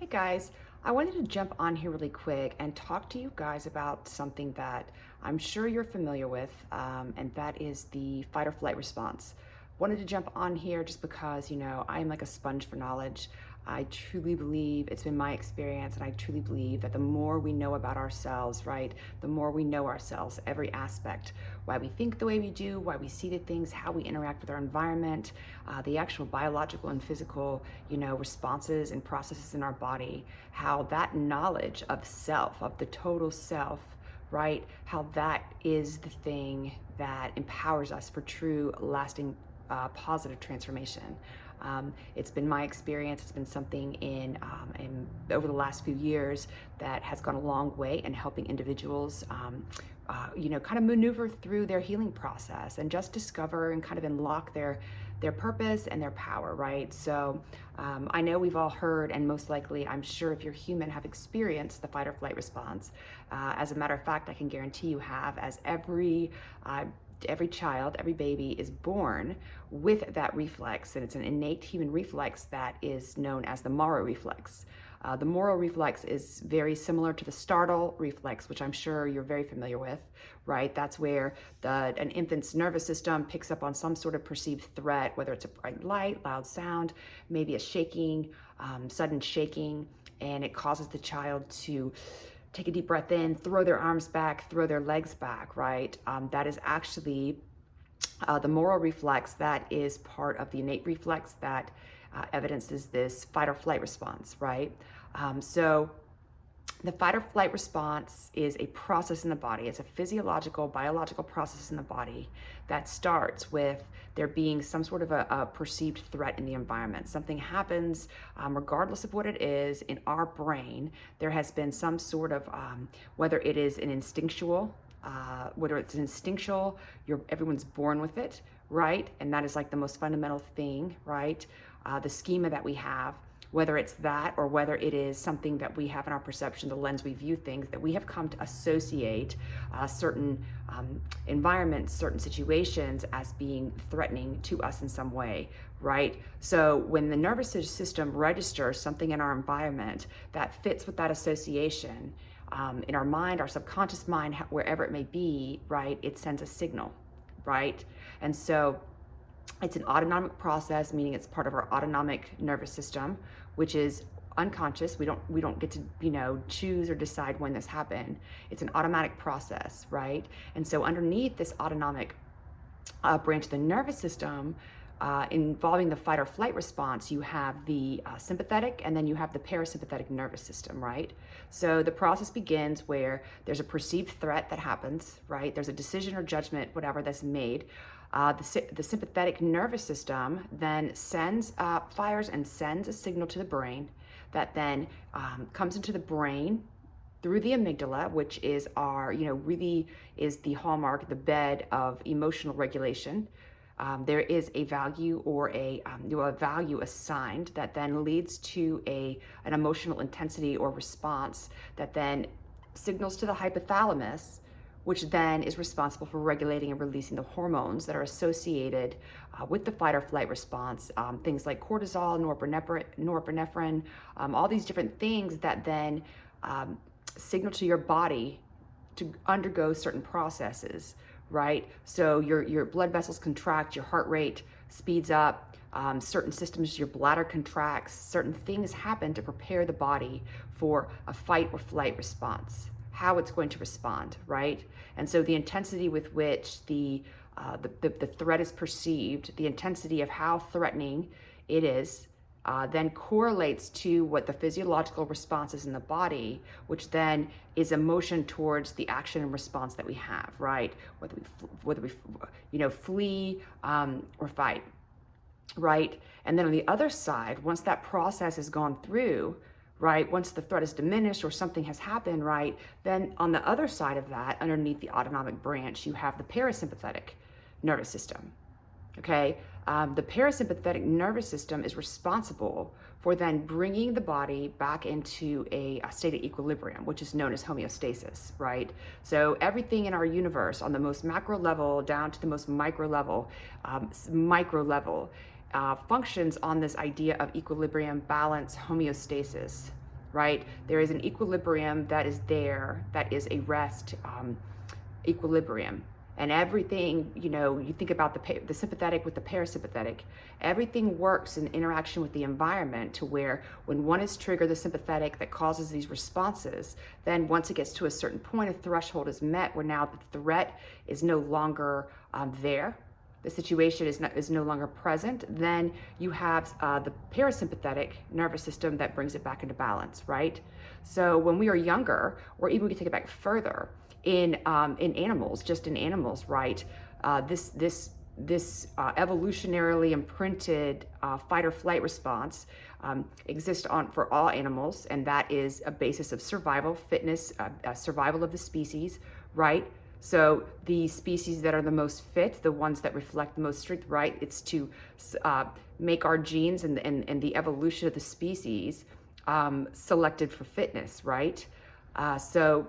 Hey guys, I wanted to jump on here really quick and talk to you guys about something that I'm sure you're familiar with, and that is the fight or flight response. Wanted to jump on here just because, I am like a sponge for knowledge. I truly believe it's been my experience, and I truly believe that the more we know about ourselves, right, the more we know ourselves, every aspect, why we think the way we do, why we see the things, how we interact with our environment, the actual biological and physical, responses and processes in our body, how that knowledge of self, of the total self, right, how that is the thing that empowers us for true, lasting, positive transformation. It's been my experience. It's been something in over the last few years that has gone a long way in helping individuals, kind of maneuver through their healing process and just discover and kind of unlock their purpose and their power, right? So I know we've all heard, and most likely, I'm sure if you're human, have experienced the fight or flight response. As a matter of fact, I can guarantee you have, as every child, every baby is born with that reflex, and it's an innate human reflex that is known as the Moro reflex. The Moro reflex is very similar to the startle reflex, which I'm sure you're very familiar with, right? That's where an infant's nervous system picks up on some sort of perceived threat, whether it's a bright light, loud sound, maybe a shaking, sudden shaking, and it causes the child to take a deep breath in, throw their arms back, throw their legs back, right? That is actually the Moro reflex that is part of the innate reflex that evidences this fight or flight response, right? So the fight or flight response is a process in the body. It's a physiological, biological process in the body that starts with there being some sort of a perceived threat in the environment. Something happens, regardless of what it is, in our brain. There has been some sort of, whether it is an instinctual, everyone's born with it, right? And that is like the most fundamental thing, right? The schema that we have, whether it's that or whether it is something that we have in our perception, the lens we view things, that we have come to associate certain environments, certain situations as being threatening to us in some way, right? So when the nervous system registers something in our environment that fits with that association, in our mind, our subconscious mind, wherever it may be, right, it sends a signal, right? And so it's an autonomic process, meaning it's part of our autonomic nervous system, which is unconscious. We don't get to, choose or decide when this happened. It's an automatic process, right? And so underneath this autonomic branch of the nervous system, involving the fight or flight response, you have the sympathetic, and then you have the parasympathetic nervous system, right? So the process begins where there's a perceived threat that happens, right? There's a decision or judgment, whatever, that's made. The sympathetic nervous system then fires and sends a signal to the brain that then comes into the brain through the amygdala, which is really is the hallmark, the bed of emotional regulation. There is a value or a value assigned that then leads to an emotional intensity or response that then signals to the hypothalamus, which then is responsible for regulating and releasing the hormones that are associated with the fight or flight response. Things like cortisol, norepinephrine, all these different things that then signal to your body to undergo certain processes, right? So your blood vessels contract, your heart rate speeds up, certain systems, your bladder contracts, certain things happen to prepare the body for a fight or flight response, how it's going to respond, right? And so the intensity with which the threat is perceived, the intensity of how threatening it is, then correlates to what the physiological response is in the body, which then is a motion towards the action and response that we have, right? Whether we flee or fight, right? And then on the other side, once that process has gone through, right, once the threat is diminished or something has happened, right, then on the other side of that, underneath the autonomic branch, you have the parasympathetic nervous system. Okay, the parasympathetic nervous system is responsible for then bringing the body back into a state of equilibrium, which is known as homeostasis, right? So everything in our universe, on the most macro level down to the most micro level, functions on this idea of equilibrium, balance, homeostasis. right? There is an equilibrium that is there, that is a rest equilibrium. And everything, you think about the sympathetic with the parasympathetic, everything works in interaction with the environment to where when one is triggered, the sympathetic that causes these responses, then once it gets to a certain point, a threshold is met where now the threat is no longer there. The situation is no longer present. Then you have the parasympathetic nervous system that brings it back into balance, right? So when we are younger, or even we can take it back further, in animals, just in animals, right? This evolutionarily imprinted fight or flight response exists for all animals, and that is a basis of survival, fitness, survival of the species, right? So the species that are the most fit, the ones that reflect the most strength, right? It's to make our genes and the evolution of the species selected for fitness, right? So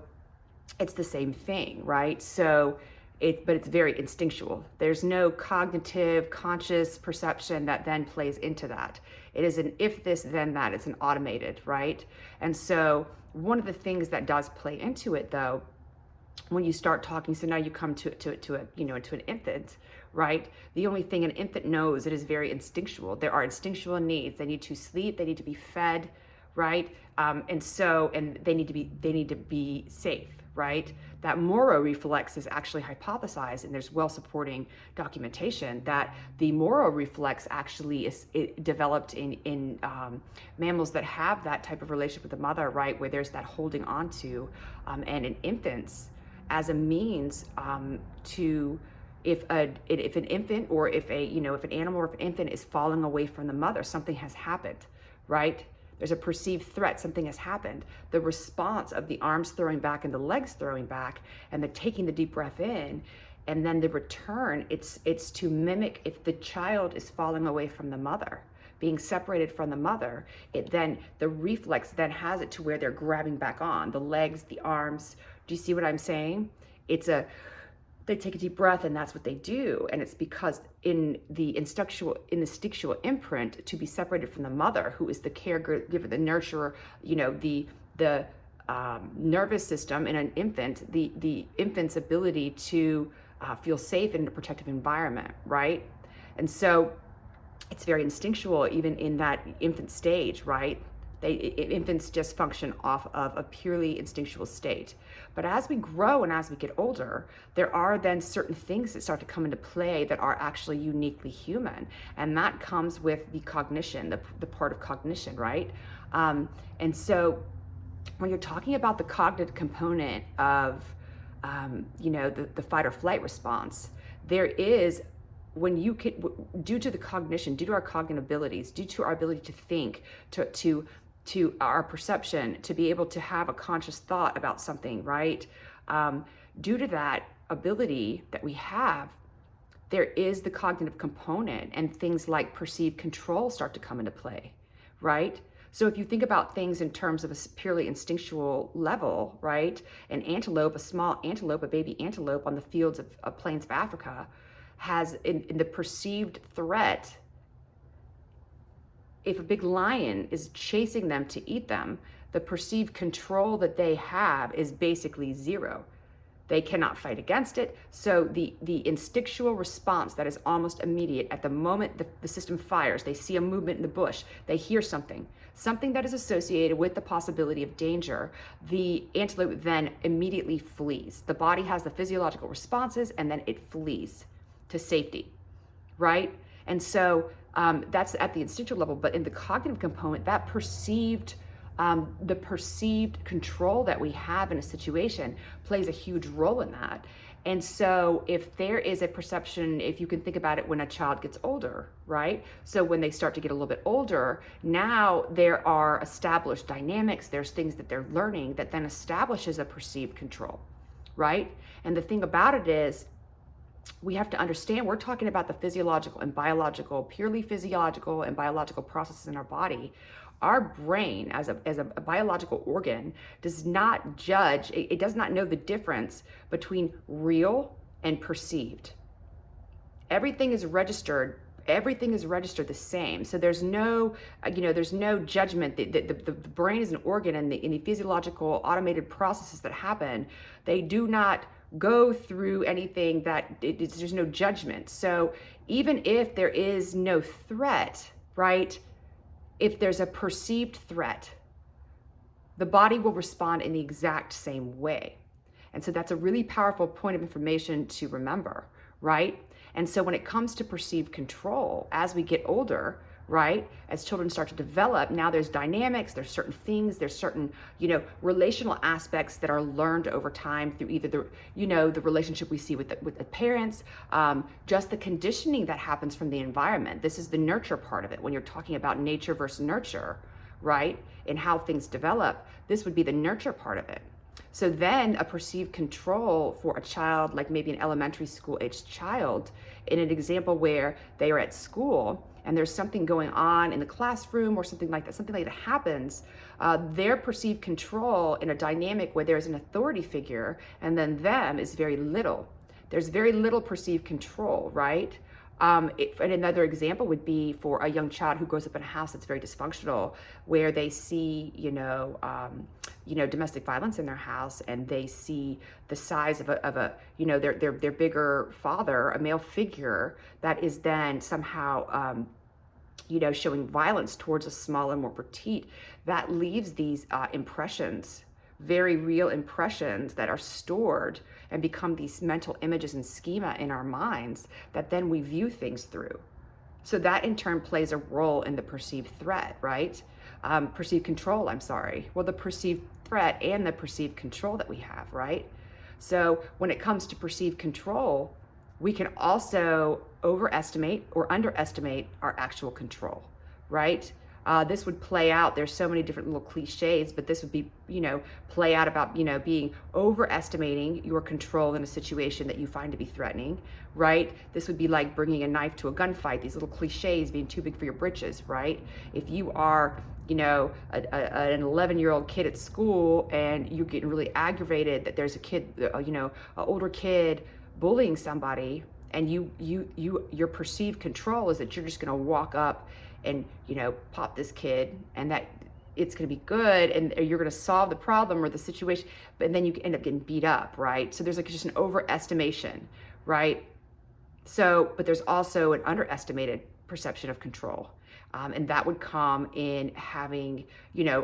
it's the same thing, right? So but it's very instinctual. There's no cognitive, conscious perception that then plays into that. It is an if this, then that. It's an automated, right? And so one of the things that does play into it, though, when you start talking, so now you come to an infant, right? The only thing an infant knows, it is very instinctual. There are instinctual needs. They need to sleep. They need to be fed, right? And they need to be safe, right? That moro reflex is actually hypothesized, and there's well supporting documentation that the moro reflex actually is developed in mammals that have that type of relationship with the mother, right? Where there's that holding on to, and in infants as a means to, if an infant or if an animal or if an infant is falling away from the mother, something has happened, right? There's a perceived threat, something has happened. The response of the arms throwing back and the legs throwing back and the taking the deep breath in, and then the return, it's to mimic if the child is falling away from the mother, being separated from the mother, the reflex then has it to where they're grabbing back on, the legs, the arms. Do you see what I'm saying? They take a deep breath and that's what they do. And it's because in the instinctual imprint to be separated from the mother, who is the caregiver, the nurturer, the nervous system in an infant, the infant's ability to feel safe in a protective environment, right? And so it's very instinctual even in that infant stage, right? Infants just function off of a purely instinctual state. But as we grow and as we get older, there are then certain things that start to come into play that are actually uniquely human. And that comes with the cognition, the part of cognition, right? And so when you're talking about the cognitive component of, the fight or flight response, there is, when you can, due to the cognition, due to our cognitive abilities, due to our ability to think, to our perception, to be able to have a conscious thought about something, right? Due to that ability that we have, there is the cognitive component, and things like perceived control start to come into play, right? So if you think about things in terms of a purely instinctual level, right? An antelope, a small antelope, a baby antelope on the fields of plains of Africa has in the perceived threat. If a big lion is chasing them to eat them, the perceived control that they have is basically zero. They cannot fight against it. So the instinctual response that is almost immediate at the moment the system fires, they see a movement in the bush, they hear something that is associated with the possibility of danger, the antelope then immediately flees. The body has the physiological responses and then it flees to safety, right? And so that's at the instinctual level, but in the cognitive component, that the perceived control that we have in a situation plays a huge role in that. And so if there is a perception, if you can think about it when a child gets older, right? So when they start to get a little bit older, now there are established dynamics, there's things that they're learning that then establishes a perceived control, right? And the thing about it is, we have to understand we're talking about the physiological and biological, purely physiological and biological processes in our body. Our brain as a biological organ does not judge, it does not know the difference between real and perceived. Everything is registered everything is registered the same. So there's no, there's no judgment. The brain is an organ, and the physiological automated processes that happen, they do not go through anything there's no judgment. So even if there is no threat, right? If there's a perceived threat, the body will respond in the exact same way. And so that's a really powerful point of information to remember, right? And so when it comes to perceived control, as we get older, right, as children start to develop, now there's dynamics, there's certain things, there's certain, relational aspects that are learned over time through either the relationship we see with the parents, just the conditioning that happens from the environment. This is the nurture part of it. When you're talking about nature versus nurture, right, and how things develop, this would be the nurture part of it. So then a perceived control for a child, like maybe an elementary school aged child, in an example where they are at school and there's something going on in the classroom or something like that happens, their perceived control in a dynamic where there's an authority figure and then them is very little. There's very little perceived control, right? And another example would be for a young child who grows up in a house that's very dysfunctional, where they see, domestic violence in their house, and they see the size of their bigger father, a male figure that is then somehow, showing violence towards a smaller, more petite. That leaves these impressions, very real impressions that are stored and become these mental images and schema in our minds that then we view things through. So that in turn plays a role in the perceived threat, right? Perceived control, I'm sorry. Well, the perceived threat and the perceived control that we have, right? So when it comes to perceived control, we can also overestimate or underestimate our actual control, right? This would play out. There's so many different little cliches, but this would be, play out about, being overestimating your control in a situation that you find to be threatening, right? This would be like bringing a knife to a gunfight, these little cliches being too big for your britches, right? If you are, an 11-year-old kid at school and you're getting really aggravated that there's a kid, an older kid bullying somebody, and your perceived control is that you're just going to walk up and pop this kid, and that it's going to be good, and you're going to solve the problem or the situation, but then you end up getting beat up, right? So there's like just an overestimation, right? So, but there's also an underestimated perception of control, and that would come in having,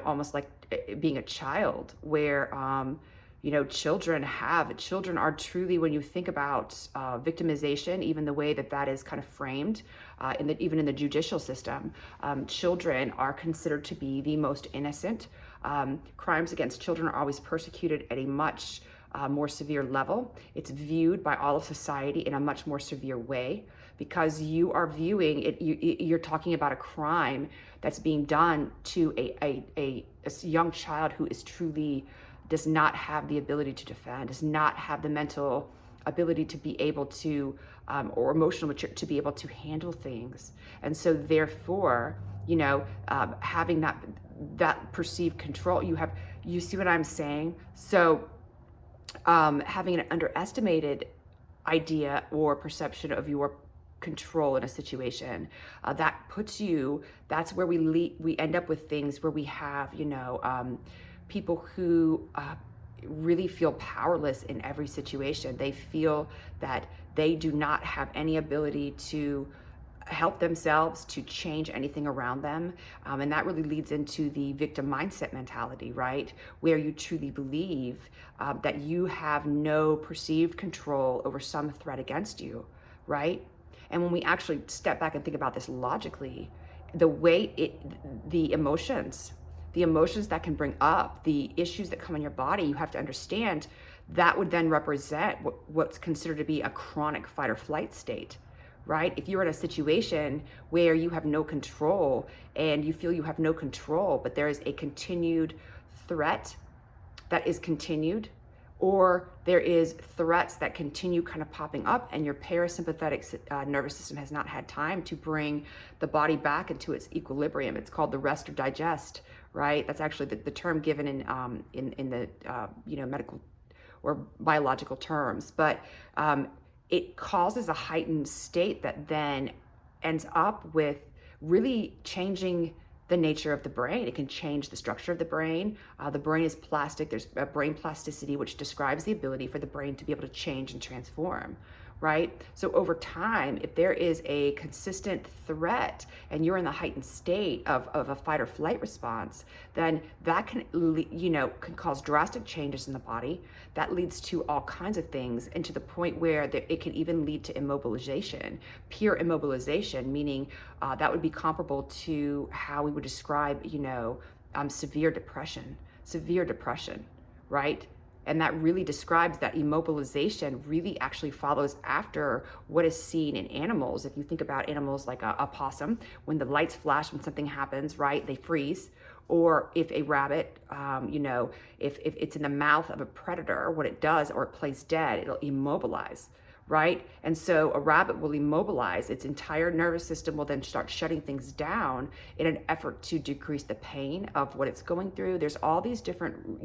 almost like being a child, where children are truly, when you think about victimization, even the way that is kind of framed, even in the judicial system, children are considered to be the most innocent. Crimes against children are always persecuted at a much more severe level. It's viewed by all of society in a much more severe way, because you are viewing it, you're talking about a crime that's being done to a young child who is truly does not have the ability to defend, does not have the mental ability to be able to, or emotional maturity to be able to handle things. And so therefore, having that perceived control, you see what I'm saying? So having an underestimated idea or perception of your control in a situation, that puts you, that's where we end up with things where we have, people who really feel powerless in every situation. They feel that they do not have any ability to help themselves, to change anything around them. And that really leads into the victim mindset mentality, right? Where you truly believe that you have no perceived control over some threat against you, right? And when we actually step back and think about this logically, the emotions that can bring up, the issues that come in your body, you have to understand that would then represent what's considered to be a chronic fight or flight state, right? If you're in a situation where you have no control and you feel you have no control, but there is a continued threat that is continued, or there is threats that continue kind of popping up, and your parasympathetic nervous system has not had time to bring the body back into its equilibrium. It's called the rest or digest, right? That's actually the term given in the medical or biological terms, but it causes a heightened state that then ends up with really changing the nature of the brain. It can change the structure of the brain. The brain is plastic. There's a brain plasticity, which describes the ability for the brain to be able to change and transform, right? So over time, if there is a consistent threat and you're in the heightened state of a fight or flight response, then that can, can cause drastic changes in the body. That leads to all kinds of things, and to the point where it can even lead to immobilization, pure immobilization, meaning that would be comparable to how we would describe, severe depression, right? And that really describes that immobilization really actually follows after what is seen in animals. If you think about animals like a possum, when the lights flash, when something happens, right, they freeze. Or if a rabbit, if it's in the mouth of a predator, what it does, or it plays dead, it'll immobilize, right? And so a rabbit will immobilize. Its entire nervous system will then start shutting things down in an effort to decrease the pain of what it's going through. There's all these different,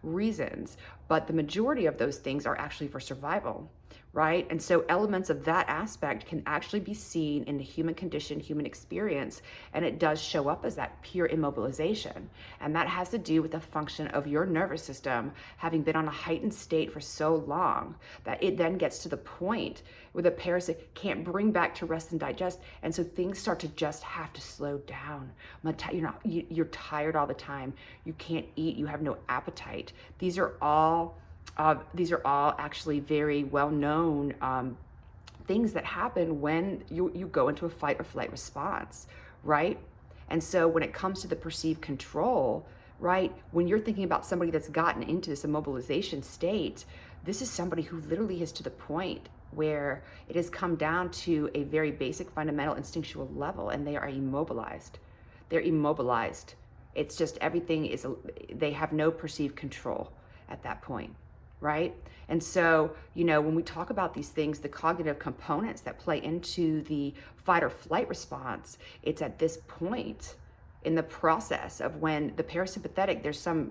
reasons, but the majority of those things are actually for survival, right? And so elements of that aspect can actually be seen in the human condition, human experience, and it does show up as that pure immobilization. And that has to do with the function of your nervous system having been on a heightened state for so long that it then gets to the point where the parasite can't bring back to rest and digest, and so things start to just have to slow down. You're tired all the time. You can't eat. You have no appetite. These are all actually very well-known things that happen when you go into a fight or flight response, right? And so when it comes to the perceived control, right, when you're thinking about somebody that's gotten into this immobilization state, this is somebody who literally is to the point where it has come down to a very basic, fundamental, instinctual level, and they are immobilized. They're immobilized. It's just they have no perceived control at that point, right? And so, when we talk about these things, the cognitive components that play into the fight or flight response, it's at this point in the process of when the parasympathetic, there's some,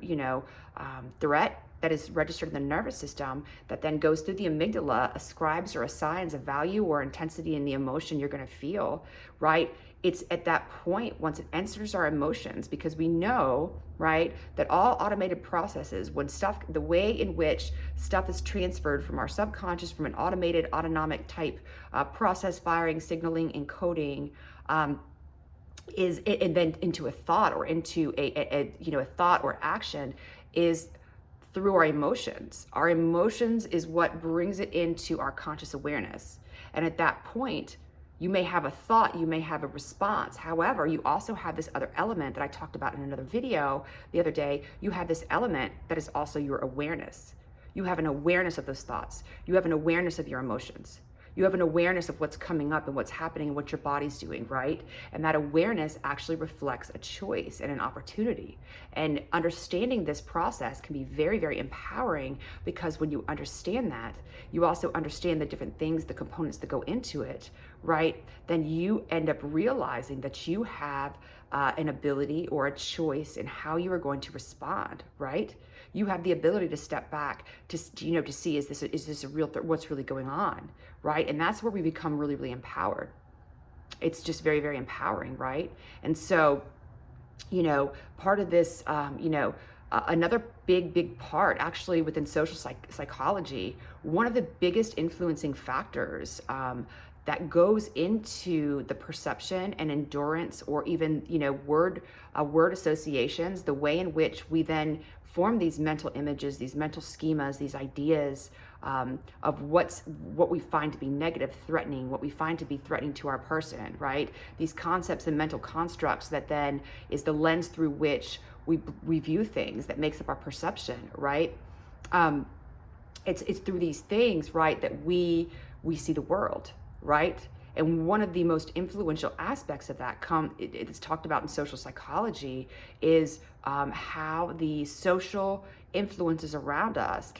threat that is registered in the nervous system that then goes through the amygdala, ascribes or assigns a value or intensity in the emotion you're going to feel, right? It's at that point, once it enters our emotions, because we know, right, that all automated processes, the way in which stuff is transferred from our subconscious, from an automated, autonomic type process, firing, signaling, encoding, and then into a thought or into a thought or action, is through our emotions. Our emotions is what brings it into our conscious awareness. And at that point, you may have a thought, you may have a response. However, you also have this other element that I talked about in another video the other day. You have this element that is also your awareness. You have an awareness of those thoughts. You have an awareness of your emotions. You have an awareness of what's coming up and what's happening and what your body's doing, right? And that awareness actually reflects a choice and an opportunity. And understanding this process can be very, very empowering, because when you understand that, you also understand the different things, the components that go into it, right? Then you end up realizing that you have an ability or a choice in how you are going to respond, right? You have the ability to step back to see, is this a real what's really going on, right? And that's where we become really, really empowered. It's just very, very empowering, right? And so, part of this, another big part actually within social psychology, one of the biggest influencing factors that goes into the perception and endurance, or even word associations, the way in which we then form these mental images, these mental schemas, these ideas of what we find to be negative, threatening, what we find to be threatening to our person, right? These concepts and mental constructs that then is the lens through which we view things, that makes up our perception, right? It's through these things, right, that we see the world, right? And one of the most influential aspects of that it's talked about in social psychology, is how the social influences around us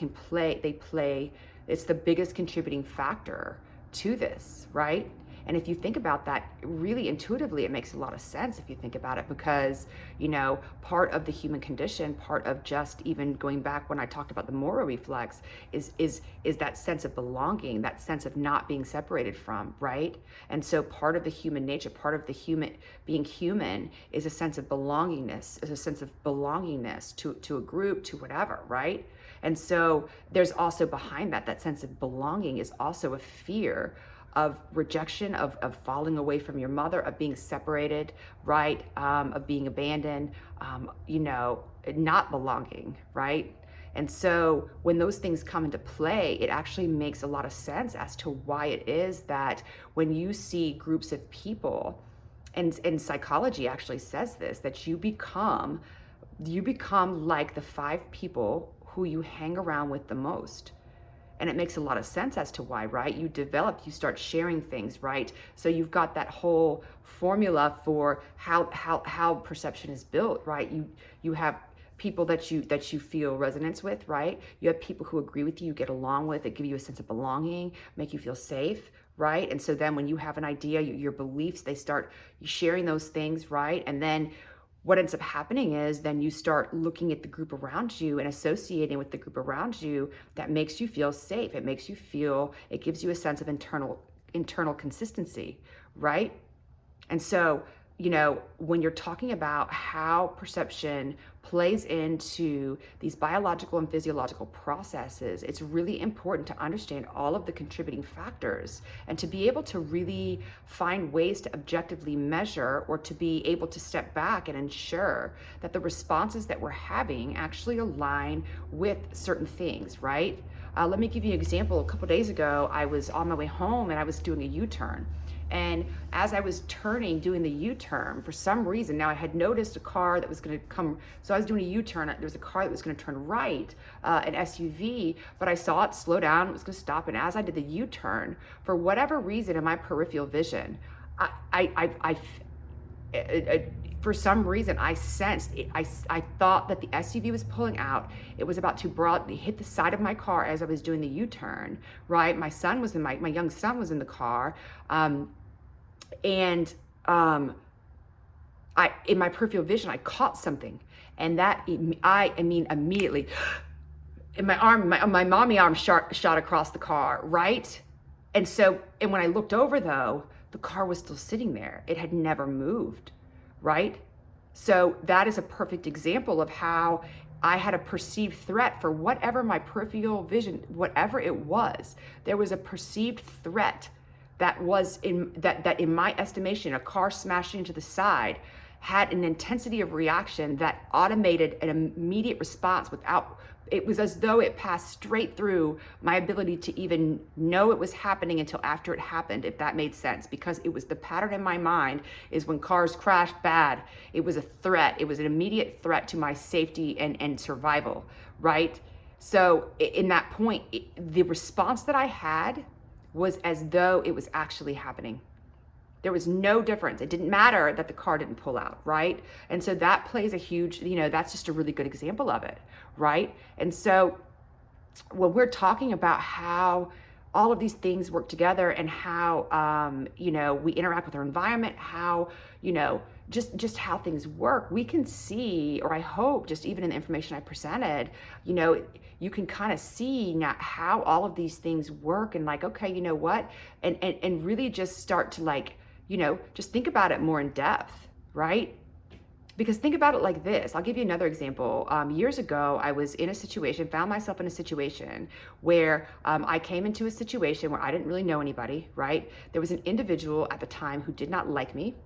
it's the biggest contributing factor to this, right? And if you think about that really intuitively, it makes a lot of sense if you think about it, because, part of the human condition, part of just even going back when I talked about the moral reflex is that sense of belonging, that sense of not being separated from, right? And so part of the human nature, part of the human being human is a sense of belongingness, to a group, to whatever, right? And so there's also behind that sense of belonging is also a fear of rejection, of falling away from your mother, of being separated, right? Of being abandoned, not belonging, right? And so when those things come into play, it actually makes a lot of sense as to why it is that when you see groups of people, and psychology actually says this, that you become like the 5 people who you hang around with the most. And it makes a lot of sense as to why, right? You start sharing things, right? So you've got that whole formula for how perception is built, right? You have people that you feel resonance with, right? You have people who agree with you, get along with, that give you a sense of belonging, make you feel safe, right? And so then when you have an idea, your beliefs, they start sharing those things, right? And then what ends up happening is then you start looking at the group around you and associating with the group around you that makes you feel safe. It gives you a sense of internal consistency, right? And so, when you're talking about how perception plays into these biological and physiological processes, it's really important to understand all of the contributing factors and to be able to really find ways to objectively measure, or to be able to step back and ensure that the responses that we're having actually align with certain things, right? Let me give you an example. A couple days ago, I was on my way home and I was doing a U-turn. And as I was doing the U-turn, for some reason, now I had noticed a car that was going to come. So I was doing a U-turn. There was a car that was going to turn right, an SUV, but I saw it slow down. It was going to stop. And as I did the U-turn, for whatever reason in my peripheral vision, for some reason, I sensed it. I thought that the SUV was pulling out. It was about to broadly hit the side of my car as I was doing the U-turn, right? My young son was in the car. In my peripheral vision, I caught something. And immediately, in my arm, my mommy arm shot across the car, right? And when I looked over though, the car was still sitting there. It had never moved, right? So that is a perfect example of how I had a perceived threat for whatever my peripheral vision, whatever it was. There was a perceived threat that was in my estimation, a car smashing into the side had an intensity of reaction that automated an immediate response it was as though it passed straight through my ability to even know it was happening until after it happened, if that made sense, because it was the pattern in my mind is when cars crash bad, it was a threat. It was an immediate threat to my safety and survival, right? So in that point, the response that I had was as though it was actually happening. There was no difference. It didn't matter that the car didn't pull out, right? And so that plays a huge, that's just a really good example of it, right? And so when we're talking about how all of these things work together and how, we interact with our environment, how, just how things work, we can see, or I hope just even in the information I presented, you can kind of see now how all of these things work and like, okay, you know what? And really just start to just think about it more in depth, right? Because think about it like this. I'll give you another example. Years ago, I was found myself in a situation where I came into a situation where I didn't really know anybody, right? There was an individual at the time who did not like me.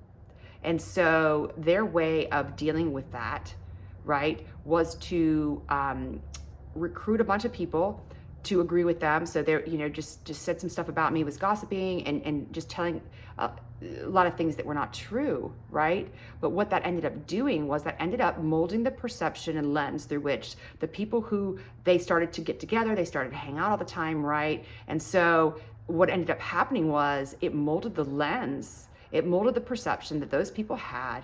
And so their way of dealing with that, right, was to recruit a bunch of people to agree with them. So they're, just said some stuff about me, was gossiping and just telling a lot of things that were not true, right? But what that ended up doing was that ended up molding the perception and lens through which the people who they started to get together, they started to hang out all the time, right? And so what ended up happening was it molded the lens, it molded the perception that those people had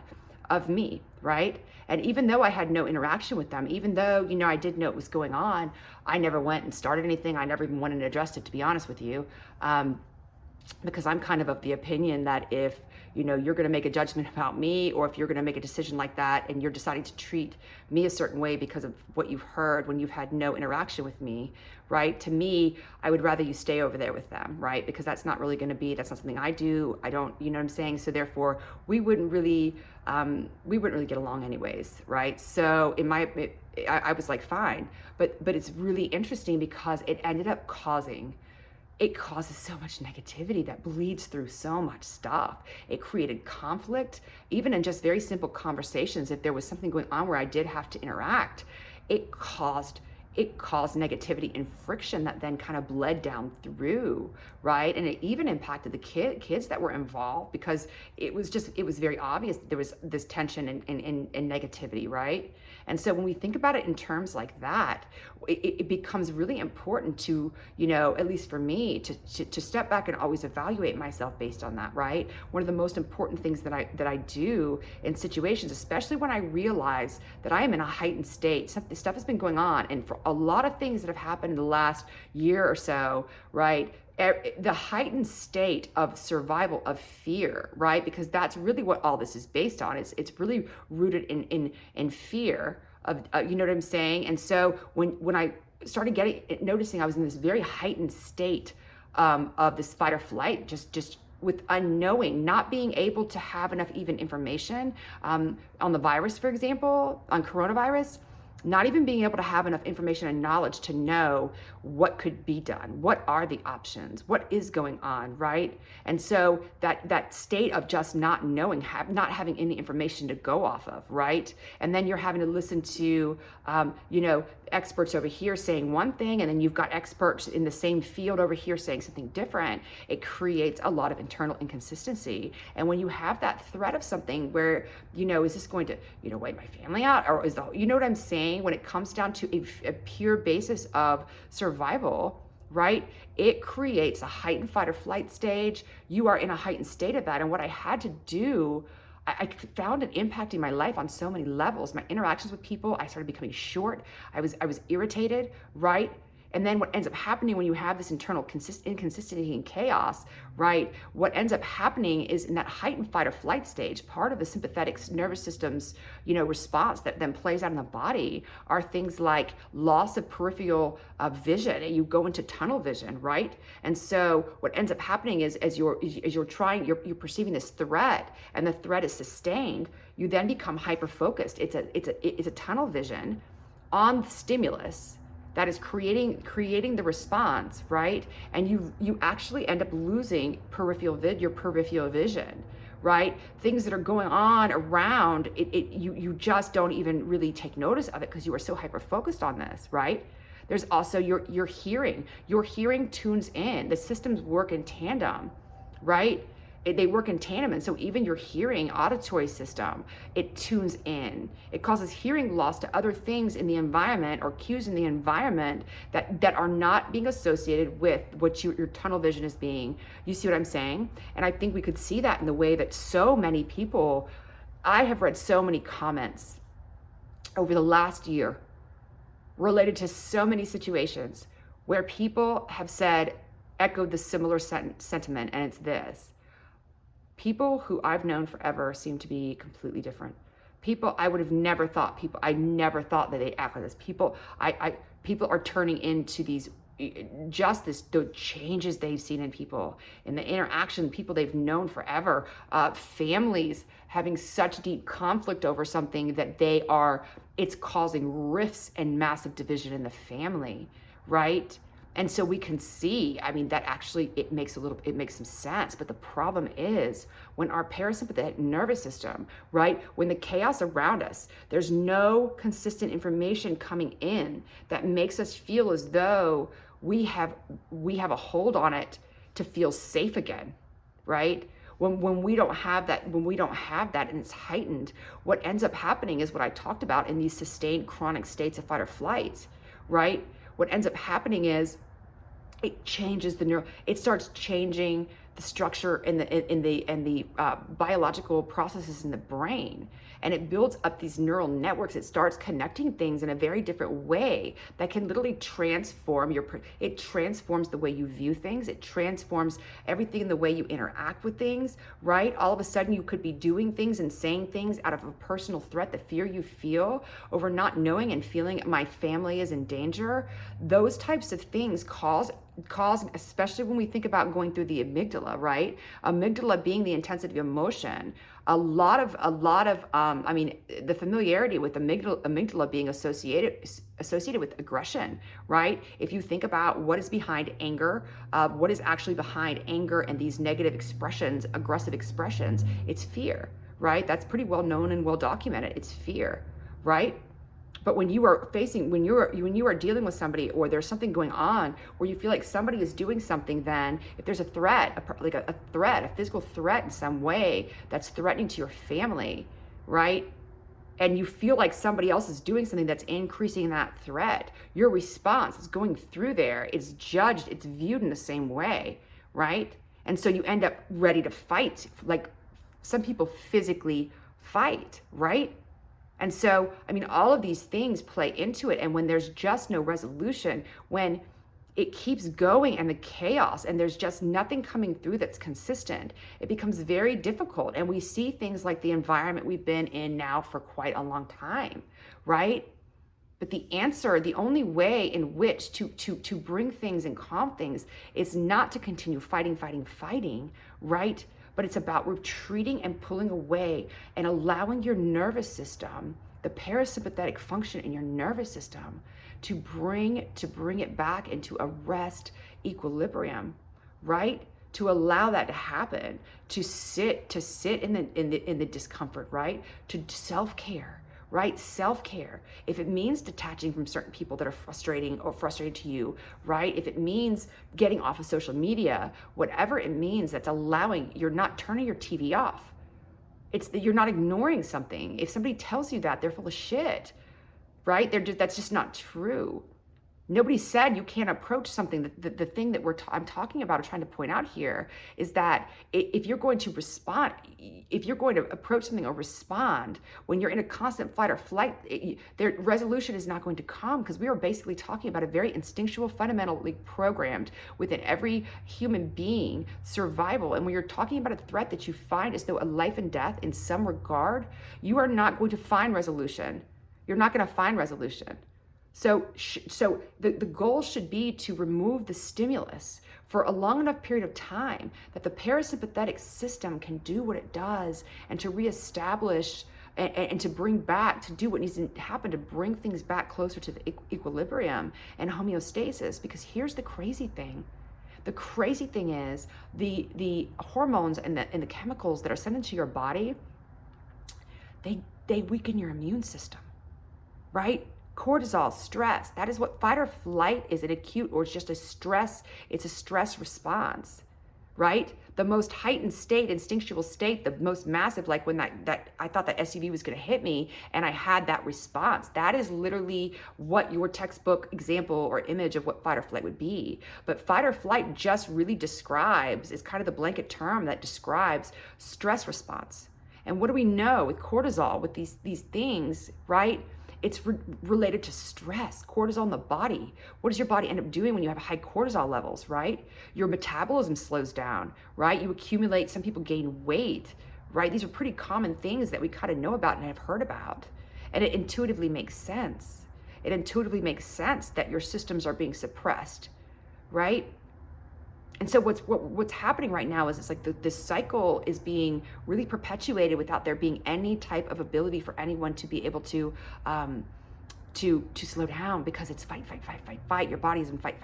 of me, right? And even though I had no interaction with them, even though, I did know what was going on, I never went and started anything. I never even went and addressed it, to be honest with you. because I'm kind of the opinion that if you're going to make a judgment about me, or if you're going to make a decision like that and you're deciding to treat me a certain way because of what you've heard when you've had no interaction with me, right? To me, I would rather you stay over there with them, right? Because that's not that's not something I do. I don't, you know what I'm saying? So therefore, we wouldn't really get along anyways, right? So I was like, fine, but it's really interesting because it causes so much negativity that bleeds through so much stuff. It created conflict, even in just very simple conversations. If there was something going on where I did have to interact, it caused negativity and friction that then kind of bled down through, right? And it even impacted the kids that were involved, because it was very obvious that there was this tension and negativity, right? And so when we think about it in terms like that, it becomes really important to, at least for me, to step back and always evaluate myself based on that, right? One of the most important things that I do in situations, especially when I realize that I am in a heightened state, stuff has been going on, and for a lot of things that have happened in the last year or so, right? The heightened state of survival, of fear, right? Because that's really what all this is based on. It's really rooted in fear of, you know what I'm saying? And so when I started noticing I was in this very heightened state of this fight or flight, just with unknowing, not being able to have enough even information on the virus, for example, on coronavirus, not even being able to have enough information and knowledge to know what could be done, what are the options, what is going on, right? And so that state of just not knowing, not having any information to go off of, right? And then you're having to listen to, experts over here saying one thing, and then you've got experts in the same field over here saying something different. It creates a lot of internal inconsistency. And when you have that threat of something where, is this going to, wipe my family out? Or you know what I'm saying? When it comes down to a pure basis of survival, right? It creates a heightened fight or flight stage. You are in a heightened state of that. And what I had to do, I found it impacting my life on so many levels. My interactions with people, I started becoming short. I was irritated, right? And then what ends up happening when you have this internal inconsistency and chaos, right? What ends up happening is in that heightened fight or flight stage, part of the sympathetic nervous system's, response that then plays out in the body are things like loss of peripheral vision, and you go into tunnel vision, right? And so what ends up happening is as you're perceiving this threat, and the threat is sustained, you then become hyper focused. It's a tunnel vision on the stimulus that is creating the response, right? And you actually end up losing your peripheral vision, right? Things that are going on around it, you just don't even really take notice of it because you are so hyper focused on this, right? There's also your hearing. Your hearing tunes in. The systems work in tandem, right? They work in tandem, and so even your hearing auditory system, it tunes in. It causes hearing loss to other things in the environment, or cues in the environment that are not being associated with what your tunnel vision is being. You see what I'm saying? And I think we could see that in the way that so many people, I have read so many comments over the last year related to so many situations where people have echoed the similar sentiment, and it's this. People who I've known forever seem to be completely different. People I would have never thought, I never thought that they'd act like this. People are turning into the changes they've seen in people, in the interaction, people they've known forever, families having such deep conflict over something that it's causing rifts and massive division in the family, right? And so we can see, that actually it makes some sense. But the problem is when our parasympathetic nervous system, right, when the chaos around us, there's no consistent information coming in that makes us feel as though we have a hold on it to feel safe again, right? When we don't have that, and it's heightened, what ends up happening is what I talked about in these sustained chronic states of fight or flight, right? What ends up happening is it changes it starts changing the structure and the biological processes in the brain, and it builds up these neural networks. It starts connecting things in a very different way that can literally transform it transforms the way you view things. It transforms everything in the way you interact with things, right? All of a sudden you could be doing things and saying things out of a personal threat, the fear you feel over not knowing and feeling my family is in danger. Those types of things cause, especially when we think about going through the amygdala, right? Amygdala being the intensity of emotion. A lot of the familiarity with amygdala being associated with aggression, right? If you think about what is behind anger, what is actually behind anger and these negative expressions, aggressive expressions, it's fear, right? That's pretty well known and well documented. It's fear, right? But when you are dealing with somebody, or there's something going on where you feel like somebody is doing something, then if there's a threat, a physical threat in some way that's threatening to your family, right? And you feel like somebody else is doing something that's increasing that threat, your response is going through there. It's judged, it's viewed in the same way, right? And so you end up ready to fight. Like some people physically fight, right? And so, all of these things play into it. And when there's just no resolution, when it keeps going and the chaos and there's just nothing coming through that's consistent, it becomes very difficult. And we see things like the environment we've been in now for quite a long time, right? But the answer, the only way in which to bring things and calm things is not to continue fighting, right? But it's about retreating and pulling away and allowing your nervous system, the parasympathetic function in your nervous system, to bring it back into a rest equilibrium, right? To allow that to happen, to sit in the discomfort, right? To self-care. Right? Self-care. If it means detaching from certain people that are frustrating to you, right? If it means getting off of social media, whatever it means, that's allowing, you're not turning your TV off. It's that you're not ignoring something. If somebody tells you that, they're full of shit, right? That's just not true. Nobody said you can't approach something. The thing that I'm talking about or trying to point out here is that if you're going to respond, if you're going to approach something or respond when you're in a constant fight or flight, their resolution is not going to come, because we are basically talking about a very instinctual, fundamentally programmed within every human being survival. And when you're talking about a threat that you find as though a life and death in some regard, you are not going to find resolution. You're not going to find resolution. So the goal should be to remove the stimulus for a long enough period of time that the parasympathetic system can do what it does, and to reestablish and to bring back, to do what needs to happen to bring things back closer to the equilibrium and homeostasis. Because here's the crazy thing. The crazy thing is the hormones and the chemicals that are sent into your body, they weaken your immune system, right? Cortisol, stress, that is what fight or flight is. An acute, or it's just a stress, it's a stress response, right? The most heightened state, instinctual state, the most massive, like when that I thought that SUV was gonna hit me and I had that response. That is literally what your textbook example or image of what fight or flight would be. But fight or flight just really describes, is kind of the blanket term that describes stress response. And what do we know with cortisol, with these things, right? It's related to stress, cortisol in the body. What does your body end up doing when you have high cortisol levels, right? Your metabolism slows down, right? You accumulate, some people gain weight, right? These are pretty common things that we kind of know about and have heard about. And it intuitively makes sense. It intuitively makes sense that your systems are being suppressed, right? And so what's happening right now is it's like this cycle is being really perpetuated without there being any type of ability for anyone to be able to slow down, because it's fight. Your body is in fight,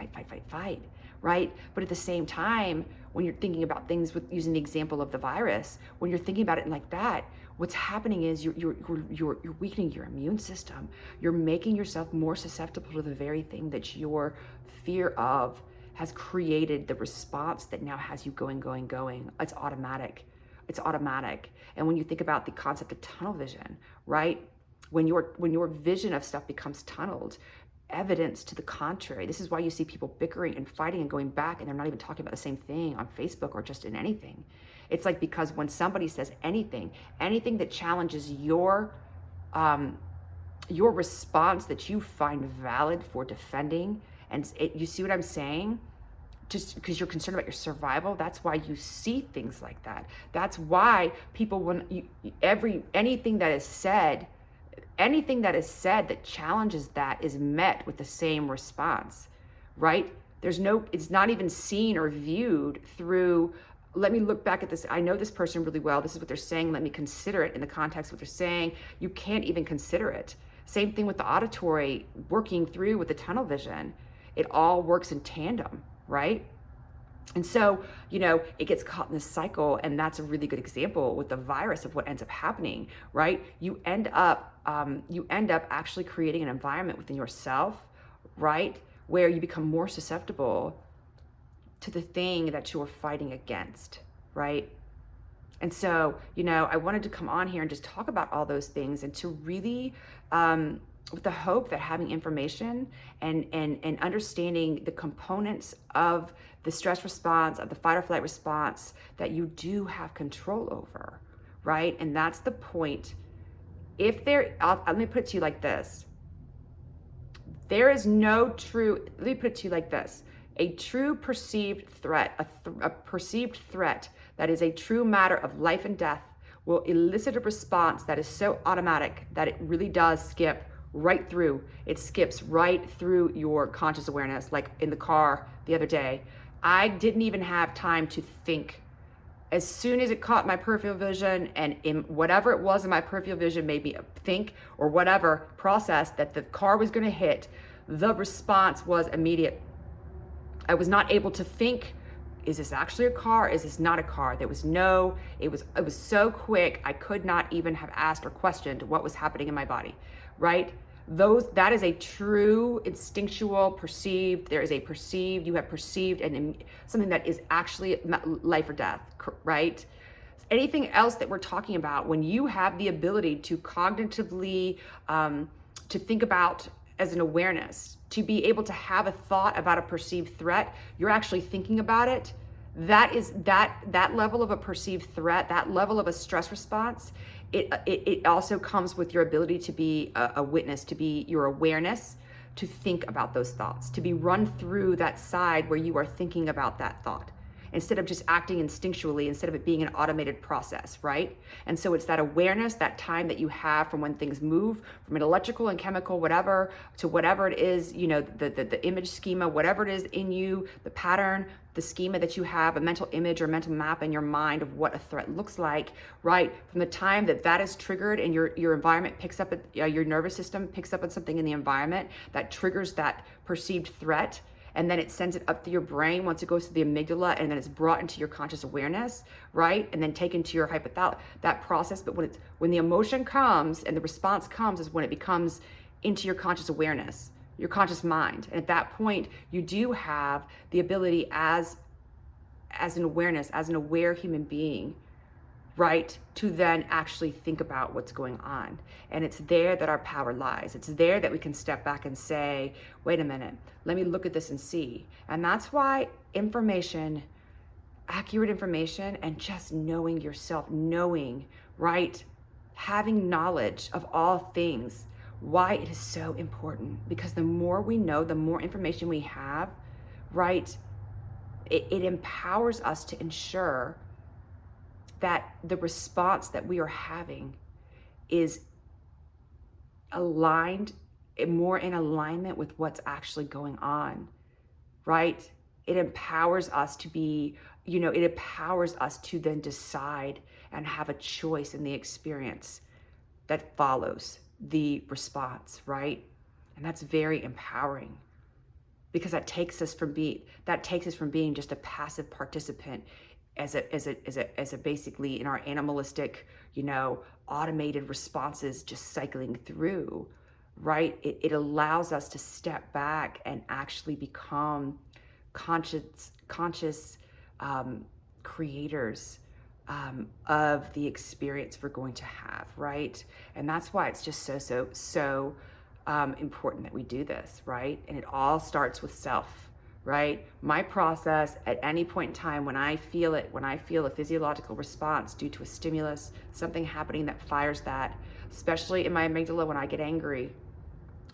right? But at the same time, when you're thinking about things with using the example of the virus, when you're thinking about it like that, what's happening is you're weakening your immune system. You're making yourself more susceptible to the very thing that your fear of has created the response that now has you going. It's automatic. And when you think about the concept of tunnel vision, right? When your vision of stuff becomes tunneled, evidence to the contrary. This is why you see people bickering and fighting and going back, and they're not even talking about the same thing on Facebook or just in anything. It's like, because when somebody says anything that challenges your response that you find valid for defending, and you see what I'm saying? Just because you're concerned about your survival, that's why you see things like that. That's why people, when anything that is said that challenges that is met with the same response, right? It's not even seen or viewed through, let me look back at this. I know this person really well. This is what they're saying. Let me consider it in the context of what they're saying. You can't even consider it. Same thing with the auditory, working through with the tunnel vision. It all works in tandem, right? And so, it gets caught in this cycle, and that's a really good example with the virus of what ends up happening, right? You end up actually creating an environment within yourself, right, where you become more susceptible to the thing that you're fighting against, right? And so, I wanted to come on here and just talk about all those things, and to really, with the hope that having information and understanding the components of the stress response, of the fight or flight response, that you do have control over, right? And that's the point. Let me put it to you like this. There is no true, let me put it to you like this. A true perceived threat, a perceived threat that is a true matter of life and death, will elicit a response that is so automatic that it really does skip right through. It skips right through your conscious awareness. Like in the car the other day, I didn't even have time to think. As soon as it caught my peripheral vision, and in whatever it was in my peripheral vision made me think, or whatever process that the car was going to hit, the response was immediate. I was not able to think, is this actually a car? Is this not a car? It was so quick, I could not even have asked or questioned what was happening in my body, right? That is a true instinctual perceived, you have perceived and something that is actually life or death, right? Anything else that we're talking about, when you have the ability to cognitively, to think about as an awareness, to be able to have a thought about a perceived threat, you're actually thinking about it. That is that level of a perceived threat, that level of a stress response. It also comes with your ability to be a witness, to be your awareness, to think about those thoughts, to be run through that side where you are thinking about that thought, instead of just acting instinctually, instead of it being an automated process, right? And so it's that awareness, that time that you have from when things move from an electrical and chemical, whatever, to whatever it is, the image schema, whatever it is in you, the pattern, the schema that you have, a mental image or mental map in your mind of what a threat looks like, right? From the time that is triggered and your environment picks up, your nervous system picks up on something in the environment that triggers that perceived threat, and then it sends it up to your brain once it goes to the amygdala, and then it's brought into your conscious awareness, right? And then taken to your hypothalamus, that process. But when the emotion comes and the response comes is when it becomes into your conscious awareness, your conscious mind. And at that point, you do have the ability as an awareness, as an aware human being, right, to then actually think about what's going on. And it's there that our power lies. It's there that we can step back and say, wait a minute, let me look at this and see. And that's why information, accurate information, and just knowing yourself, right, having knowledge of all things, why it is so important. Because the more we know, the more information we have, right, it empowers us to ensure that the response that we are having is aligned, more in alignment with what's actually going on, right? It empowers us to be, it empowers us to then decide and have a choice in the experience that follows the response, right? And that's very empowering, because that takes us from being just a passive participant as a basically in our animalistic, automated responses just cycling through, right? It allows us to step back and actually become conscious creators of the experience we're going to have, right? And that's why it's just so important that we do this, right? And it all starts with self, right? My process at any point in time when I feel it, when I feel a physiological response due to a stimulus, something happening that fires that, especially in my amygdala when I get angry,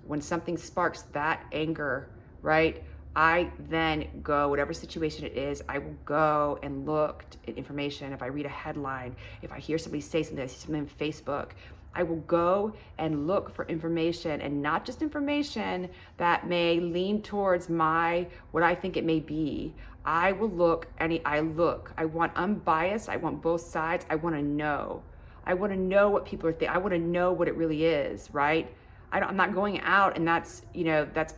when something sparks that anger, right? I then go, whatever situation it is, I will go and look at information. If I read a headline, if I hear somebody say something, I see something on Facebook, I will go and look for information, and not just information that may lean towards what I think it may be. I will look, I want unbiased, I want both sides, I want to know. I want to know what people are thinking. I want to know what it really is, right? I'm not going out, and that's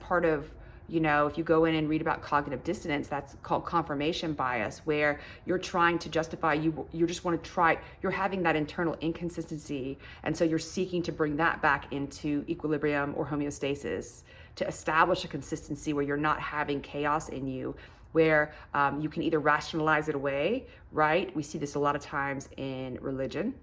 part of, if you go in and read about cognitive dissonance, that's called confirmation bias, where you're trying to justify, you just want to try, you're having that internal inconsistency, and so you're seeking to bring that back into equilibrium or homeostasis to establish a consistency where you're not having chaos in you, where you can either rationalize it away, right? We see this a lot of times in religion,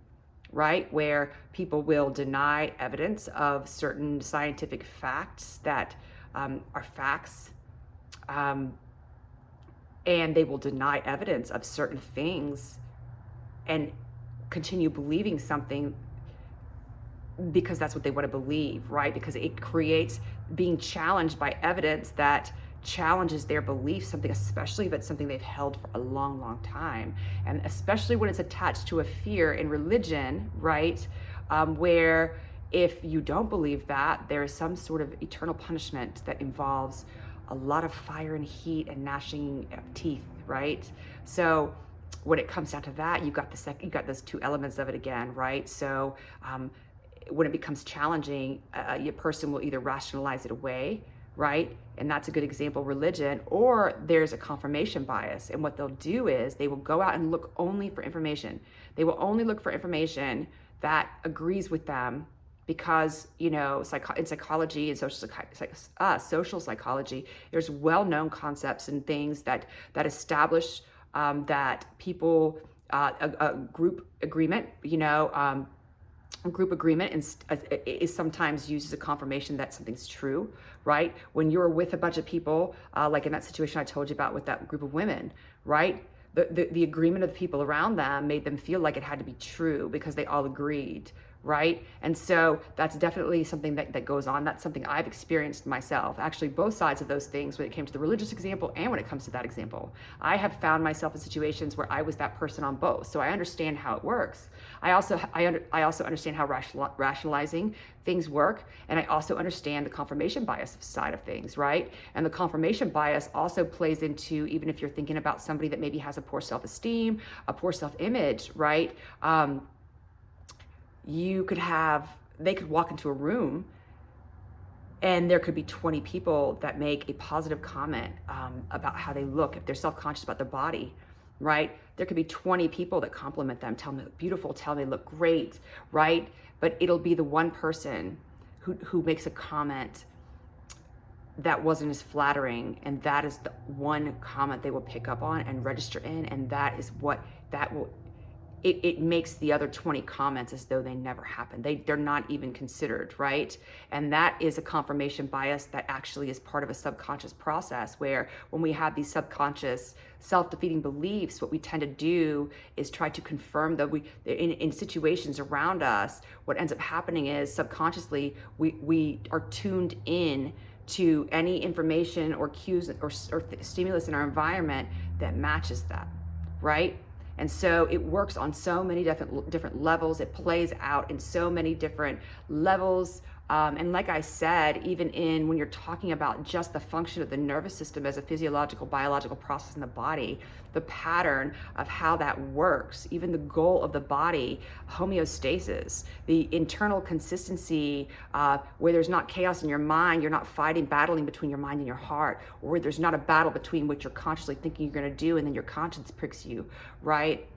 right? Where people will deny evidence of certain scientific facts that are facts, and they will deny evidence of certain things and continue believing something because that's what they want to believe, right? Because it creates being challenged by evidence that challenges their belief, something, especially if it's something they've held for a long, long time. And especially when it's attached to a fear in religion, right? Where if you don't believe that, there is some sort of eternal punishment that involves a lot of fire and heat and gnashing of teeth, right? So when it comes down to that, you've got those two elements of it again, right? So when it becomes challenging, a person will either rationalize it away, right? And that's a good example, religion, or there's a confirmation bias. And what they'll do is they will go out and look only for information. They will only look for information that agrees with them, because in psychology and social psychology, there's well-known concepts and things that establish that people a group agreement, group agreement is sometimes used as a confirmation that something's true, right? When you're with a bunch of people, like in that situation I told you about with that group of women, right? The agreement of the people around them made them feel like it had to be true because they all agreed, right? And so that's definitely something that goes on. That's something I've experienced myself. Actually, both sides of those things, when it came to the religious example and when it comes to that example. I have found myself in situations where I was that person on both. So I understand how it works. I also understand how rationalizing things work. And I also understand the confirmation bias side of things, right? And the confirmation bias also plays into, even if you're thinking about somebody that maybe has a poor self-esteem, a poor self-image, right? They could walk into a room and there could be 20 people that make a positive comment about how they look, if they're self-conscious about their body, right? There could be 20 people that compliment them, tell them they look beautiful, tell them they look great, right? But it'll be the one person who makes a comment that wasn't as flattering, and that is the one comment they will pick up on and register in, and that is what that will. It makes the other 20 comments as though they never happened. They're not even considered, right? And that is a confirmation bias that actually is part of a subconscious process, where when we have these subconscious self-defeating beliefs, what we tend to do is try to confirm that in situations around us, what ends up happening is subconsciously we are tuned in to any information or cues or stimulus in our environment that matches that, right? And so it works on so many different levels. It plays out in so many different levels. And like I said, even when you're talking about just the function of the nervous system as a physiological, biological process in the body, the pattern of how that works, even the goal of the body, homeostasis, the internal consistency, where there's not chaos in your mind, you're not battling between your mind and your heart, or where there's not a battle between what you're consciously thinking you're going to do and then your conscience pricks you, right?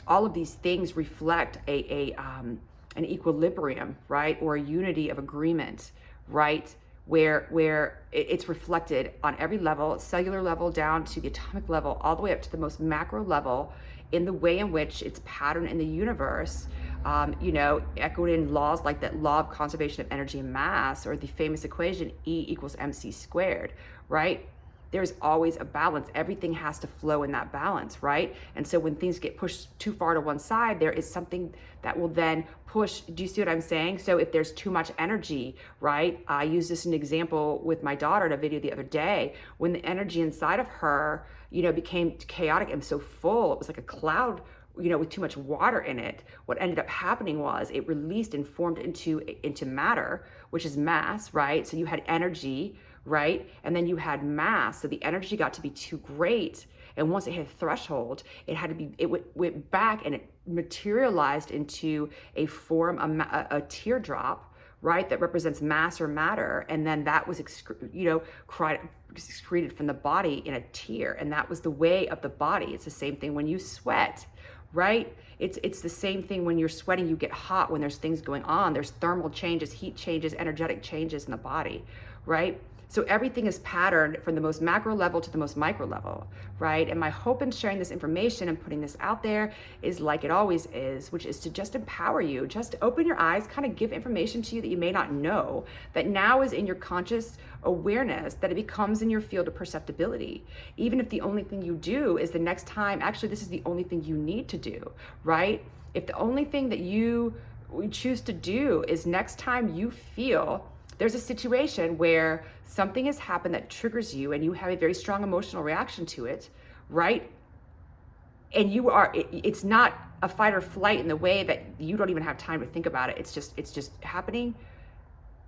All of these things reflect an equilibrium, right? Or a unity of agreement, right? Where it's reflected on every level, cellular level down to the atomic level, all the way up to the most macro level, in the way in which it's patterned in the universe, echoed in laws like that law of conservation of energy and mass, or the famous equation E equals mc squared, right? There's always a balance. Everything has to flow in that balance, right? And so when things get pushed too far to one side, there is something that will then push. Do you see what I'm saying? So if there's too much energy, right? I used this as an example with my daughter in a video the other day. When the energy inside of her, became chaotic and so full, it was like a cloud, with too much water in it. What ended up happening was it released and formed into matter, which is mass, right? So you had energy, right? And then you had mass. So the energy got to be too great. And once it hit a threshold, it went back and it materialized into a form, a teardrop, right? That represents mass or matter. And then that was, excreted from the body in a tear. And that was the way of the body. It's the same thing when you sweat, right? It's the same thing when you're sweating, you get hot when there's things going on. There's thermal changes, heat changes, energetic changes in the body, right? So everything is patterned from the most macro level to the most micro level, right? And my hope in sharing this information and putting this out there is like it always is, which is to just empower you, just open your eyes, kind of give information to you that you may not know, that now is in your conscious awareness, that it becomes in your field of perceptibility. Even if the only thing you do is the next time, actually, this is the only thing you need to do, right? If the only thing that you choose to do is next time you feel there's a situation where something has happened that triggers you and you have a very strong emotional reaction to it, right? And it's not a fight or flight in the way that you don't even have time to think about it. It's just happening.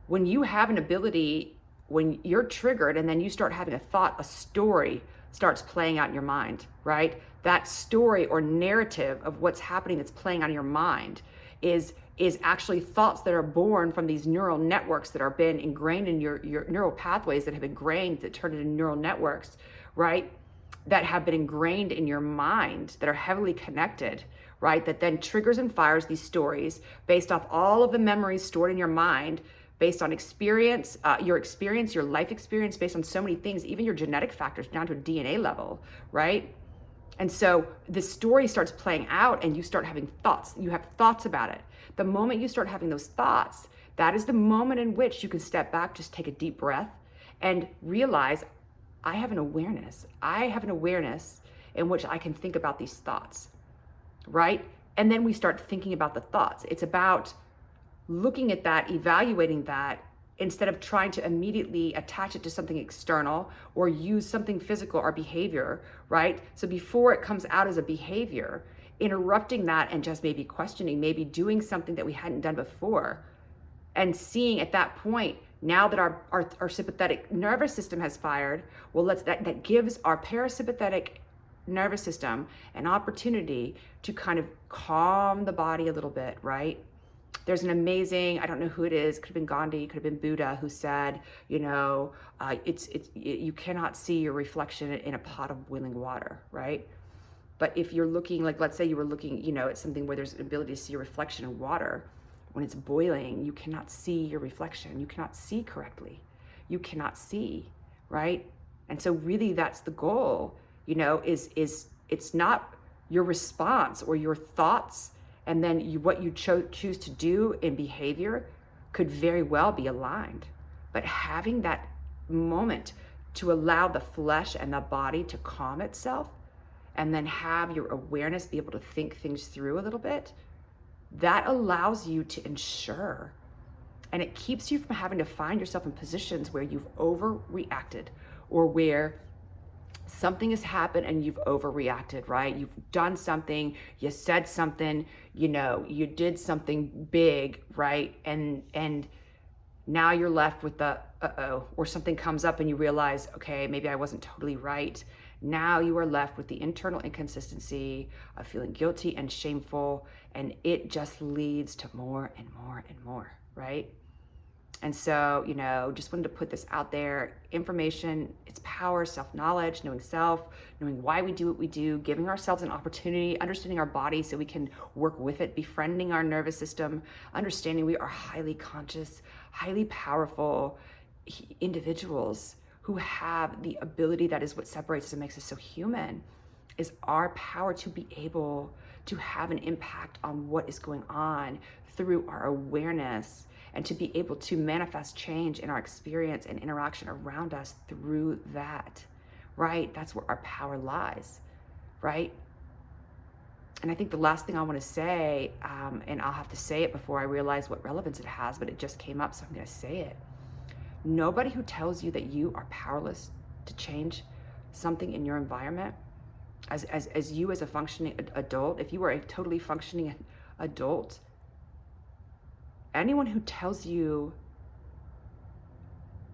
When you have an ability, when you're triggered and then you start having a thought, a story starts playing out in your mind, right? That story or narrative of what's happening that's playing out in your mind is actually thoughts that are born from these neural networks that are been ingrained in your neural pathways that have been ingrained, that turn into neural networks, right? That have been ingrained in your mind, that are heavily connected, right? That then triggers and fires these stories based off all of the memories stored in your mind, based on experience, your life experience, based on so many things, even your genetic factors down to a DNA level, right? And so the story starts playing out and you start having thoughts. You have thoughts about it. The moment you start having those thoughts, that is the moment in which you can step back, just take a deep breath and realize, I have an awareness. I have an awareness in which I can think about these thoughts, right? And then we start thinking about the thoughts. It's about looking at that, evaluating that, instead of trying to immediately attach it to something external or use something physical or behavior, right? So before it comes out as a behavior, interrupting that and just maybe questioning, maybe doing something that we hadn't done before, and seeing at that point, now that our sympathetic nervous system has fired, well, that gives our parasympathetic nervous system an opportunity to kind of calm the body a little bit, right? There's an amazing, I don't know who it is, could have been Gandhi, could have been Buddha, who said, you cannot see your reflection in a pot of boiling water, right? But if you're looking, like, let's say you were looking, at something where there's an ability to see your reflection in water, when it's boiling, you cannot see your reflection. You cannot see correctly. You cannot see, right? And so really that's the goal, is it's not your response or your thoughts, and then what you choose to do in behavior could very well be aligned. But having that moment to allow the flesh and the body to calm itself, and then have your awareness be able to think things through a little bit, that allows you to ensure, and it keeps you from having to find yourself in positions where you've overreacted or where something has happened and you've overreacted, right? You've done something, you said something, you did something big, right? And now you're left with the or something comes up and you realize, okay, maybe I wasn't totally right. Now you are left with the internal inconsistency of feeling guilty and shameful, and it just leads to more and more and more, right? And so, just wanted to put this out there. Information, it's power, self-knowledge, knowing self, knowing why we do what we do, giving ourselves an opportunity, understanding our body so we can work with it, befriending our nervous system, understanding we are highly conscious, highly powerful individuals who have the ability that is what separates us and makes us so human. is our power to be able to have an impact on what is going on through our awareness, and to be able to manifest change in our experience and interaction around us through that, right? That's where our power lies, right? And I think the last thing I want to say, and I'll have to say it before I realize what relevance it has, but it just came up, so I'm going to say it. Nobody who tells you that you are powerless to change something in your environment, as you as a functioning adult, if you are a totally functioning adult, anyone who tells you,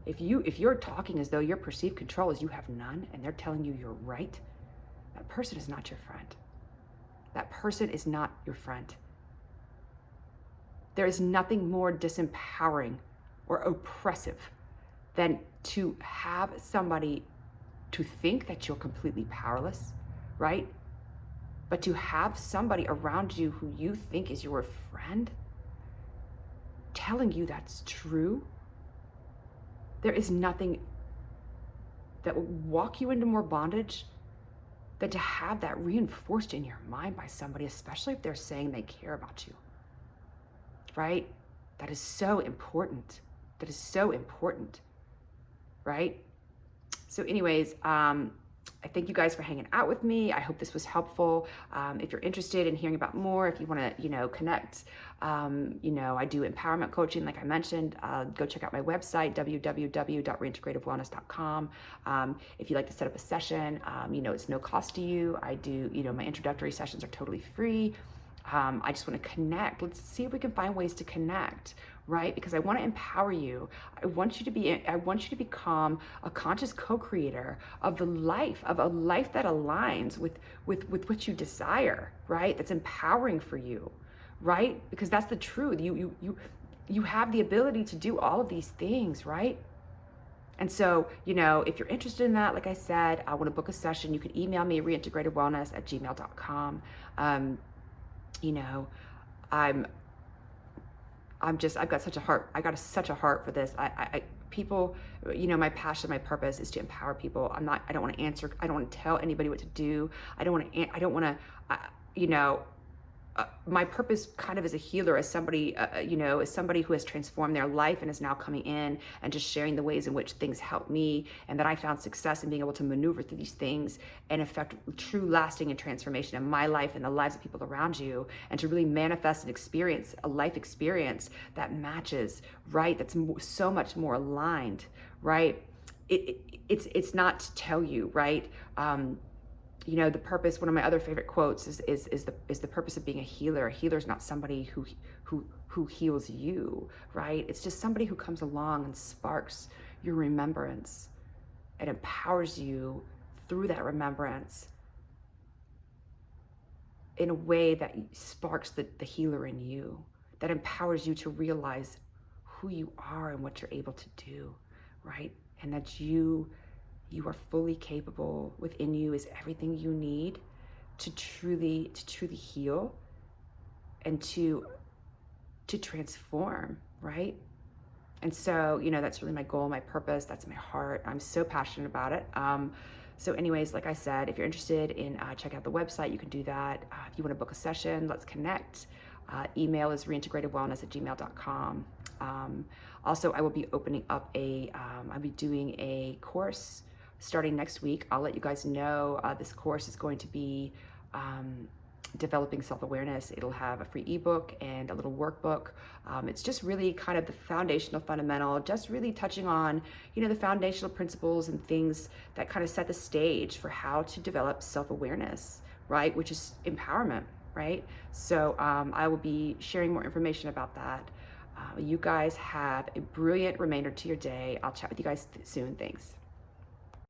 if you're talking as though your perceived control is you have none, and they're telling you you're right, that person is not your friend. That person is not your friend. There is nothing more disempowering or oppressive than to have somebody to think that you're completely powerless, right? But to have somebody around you who you think is your friend telling you that's true. There is nothing that will walk you into more bondage than to have that reinforced in your mind by somebody, especially if they're saying they care about you, right? That is so important. That is so important, right? So anyways, I thank you guys for hanging out with me. I hope this was helpful. If you're interested in hearing about more, if you want to, connect, I do empowerment coaching, like I mentioned. Go check out my website, www.reintegrativewellness.com. If you'd like to set up a session, it's no cost to you. I do, my introductory sessions are totally free. I just want to connect. Let's see if we can find ways to connect, right? Because I want to empower you. I want you to become a conscious co-creator of a life that aligns with what you desire, right? That's empowering for you, right? Because that's the truth. You have the ability to do all of these things, right? And so, if you're interested in that, like I said, I want to book a session. You can email me at reintegratedwellness@gmail.com. I've got such a heart. I got such a heart for this. People, my passion, my purpose is to empower people. I don't want to answer. I don't want to tell anybody what to do. I don't want to, my purpose kind of as a healer, as somebody, as somebody who has transformed their life and is now coming in and just sharing the ways in which things help me, and that I found success in being able to maneuver through these things and affect true lasting and transformation in my life and the lives of people around you, and to really manifest and experience a life experience that matches, right? That's so much more aligned, right? It's not to tell you, right? The purpose, one of my other favorite quotes is the purpose of being a healer. A healer is not somebody who heals you, right? It's just somebody who comes along and sparks your remembrance and empowers you through that remembrance in a way that sparks the healer in you, that empowers you to realize who you are and what you're able to do, right? And that you are fully capable. Within you is everything you need to truly heal and to transform, right? And so, that's really my goal, my purpose. That's my heart. I'm so passionate about it. So anyways, like I said, if you're interested in check out the website, you can do that. If you want to book a session, let's connect. Email is reintegrativeWellness@gmail.com. Also, I will be opening up I'll be doing a course starting next week. I'll let you guys know. This course is going to be developing self-awareness. It'll have a free ebook and a little workbook. It's just really kind of the fundamental, just really touching on, the foundational principles and things that kind of set the stage for how to develop self-awareness, right? Which is empowerment, right? So I will be sharing more information about that. You guys have a brilliant remainder to your day. I'll chat with you guys soon. Thanks.